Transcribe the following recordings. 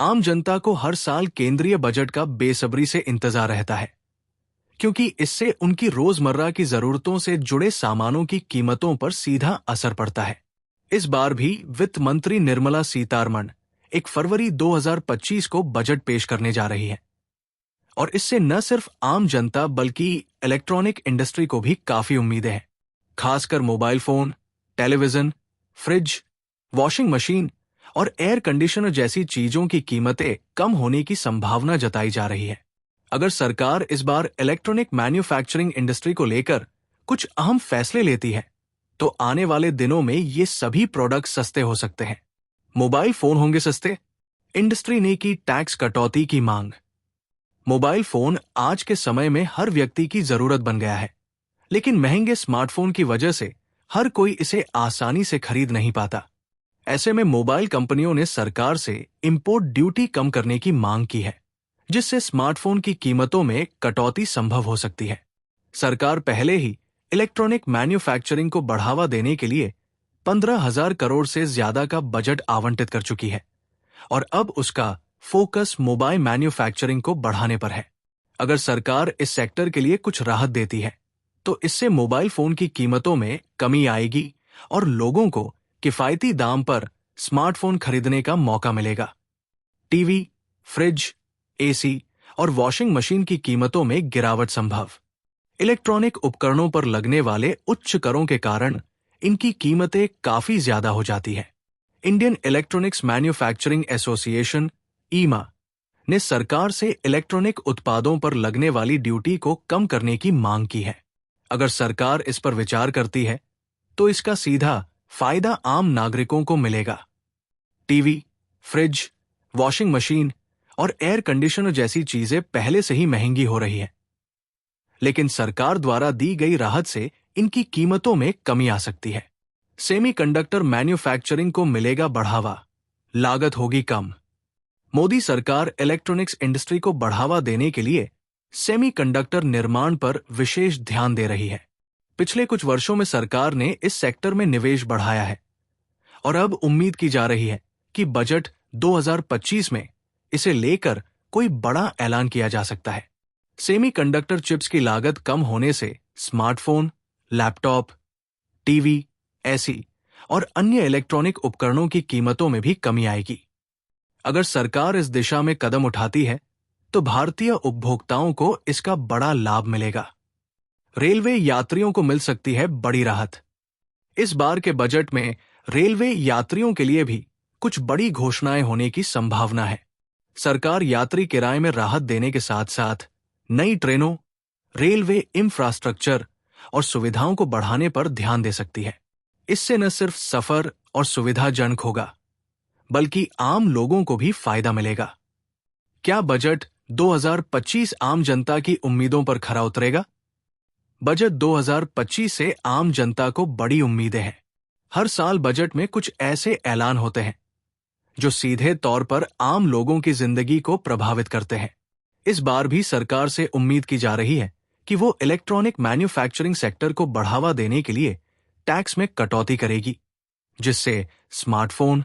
आम जनता को हर साल केंद्रीय बजट का बेसब्री से इंतजार रहता है, क्योंकि इससे उनकी रोजमर्रा की जरूरतों से जुड़े सामानों की कीमतों पर सीधा असर पड़ता है। इस बार भी वित्त मंत्री निर्मला सीतारमण 1 फरवरी 2025 को बजट पेश करने जा रही है, और इससे न सिर्फ आम जनता बल्कि इलेक्ट्रॉनिक इंडस्ट्री को भी काफी उम्मीदें हैं। खासकर mobile phone, television, fridge, washing machine और एयर कंडीशनर जैसी चीजों की कीमतें कम होने की संभावना जताई जा रही है। अगर सरकार इस बार इलेक्ट्रॉनिक मैन्युफैक्चरिंग इंडस्ट्री को लेकर कुछ अहम फैसले लेती है, तो आने वाले दिनों में ये सभी प्रोडक्ट सस्ते हो सकते हैं। मोबाइल फोन होंगे सस्ते, इंडस्ट्री ने की टैक्स कटौती की मांग। मोबाइल फोन आज के समय में हर व्यक्ति की जरूरत बन गया है, लेकिन महंगे स्मार्टफोन की वजह से हर कोई इसे आसानी से खरीद नहीं पाता। ऐसे में मोबाइल कंपनियों ने सरकार से इंपोर्ट ड्यूटी कम करने की मांग की है, जिससे स्मार्टफोन की कीमतों में कटौती संभव हो सकती है। सरकार पहले ही इलेक्ट्रॉनिक मैन्युफैक्चरिंग को बढ़ावा देने के लिए 15,000 करोड़ से ज्यादा का बजट आवंटित कर चुकी है, और अब उसका फोकस मोबाइल मैन्युफैक्चरिंग को बढ़ाने पर है। अगर सरकार इस सेक्टर के लिए कुछ राहत देती है, तो इससे मोबाइल फोन की कीमतों में कमी आएगी और लोगों को किफायती दाम पर स्मार्टफोन खरीदने का मौका मिलेगा। टीवी, फ्रिज, एसी और वॉशिंग मशीन की कीमतों में गिरावट संभव। इलेक्ट्रॉनिक उपकरणों पर लगने वाले उच्च करों के कारण इनकी कीमतें काफी ज्यादा हो जाती हैं। इंडियन इलेक्ट्रॉनिक्स मैन्युफैक्चरिंग एसोसिएशन (ईमा) ने सरकार से इलेक्ट्रॉनिक उत्पादों पर लगने वाली ड्यूटी को कम करने की मांग की है। अगर सरकार इस पर विचार करती है, तो इसका सीधा फायदा आम नागरिकों को मिलेगा। टीवी, फ्रिज, वॉशिंग मशीन और एयर कंडीशनर जैसी चीजें पहले से ही महंगी हो रही हैं, लेकिन सरकार द्वारा दी गई राहत से इनकी कीमतों में कमी आ सकती है। सेमीकंडक्टर मैन्युफैक्चरिंग को मिलेगा बढ़ावा, लागत होगी कम। मोदी सरकार इलेक्ट्रॉनिक्स इंडस्ट्री को बढ़ावा देने के लिए सेमीकंडक्टर निर्माण पर विशेष ध्यान दे रही है। पिछले कुछ वर्षों में सरकार ने इस सेक्टर में निवेश बढ़ाया है, और अब उम्मीद की जा रही है कि बजट 2025 में इसे लेकर कोई बड़ा ऐलान किया जा सकता है। सेमीकंडक्टर चिप्स की लागत कम होने से स्मार्टफोन, लैपटॉप, टीवी, एसी और अन्य इलेक्ट्रॉनिक उपकरणों की कीमतों में भी कमी आएगी। अगर सरकार इस दिशा में कदम उठाती है, तो भारतीय उपभोक्ताओं को इसका बड़ा लाभ मिलेगा। रेलवे यात्रियों को मिल सकती है बड़ी राहत। इस बार के बजट में रेलवे यात्रियों के लिए भी कुछ बड़ी घोषणाएं होने की संभावना है। सरकार यात्री किराए में राहत देने के साथ साथ नई ट्रेनों, रेलवे इंफ्रास्ट्रक्चर और सुविधाओं को बढ़ाने पर ध्यान दे सकती है। इससे न सिर्फ सफर और सुविधाजनक होगा, बल्कि आम लोगों को भी फायदा मिलेगा। क्या बजट 2025 आम जनता की उम्मीदों पर खरा उतरेगा? बजट 2025 से आम जनता को बड़ी उम्मीदें हैं। हर साल बजट में कुछ ऐसे ऐलान होते हैं जो सीधे तौर पर आम लोगों की जिंदगी को प्रभावित करते हैं। इस बार भी सरकार से उम्मीद की जा रही है कि वो इलेक्ट्रॉनिक मैन्युफैक्चरिंग सेक्टर को बढ़ावा देने के लिए टैक्स में कटौती करेगी, जिससे स्मार्टफोन,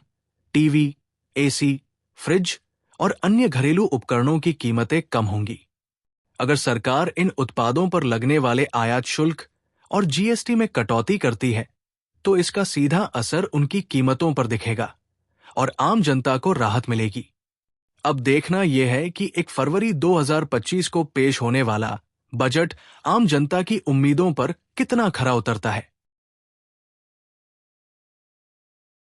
टीवी, एसी, फ्रिज और अन्य घरेलू उपकरणों की कीमतें कम होंगी। अगर सरकार इन उत्पादों पर लगने वाले आयात शुल्क और जीएसटी में कटौती करती है, तो इसका सीधा असर उनकी कीमतों पर दिखेगा और आम जनता को राहत मिलेगी। अब देखना यह है कि 1 फरवरी 2025 को पेश होने वाला बजट आम जनता की उम्मीदों पर कितना खरा उतरता है।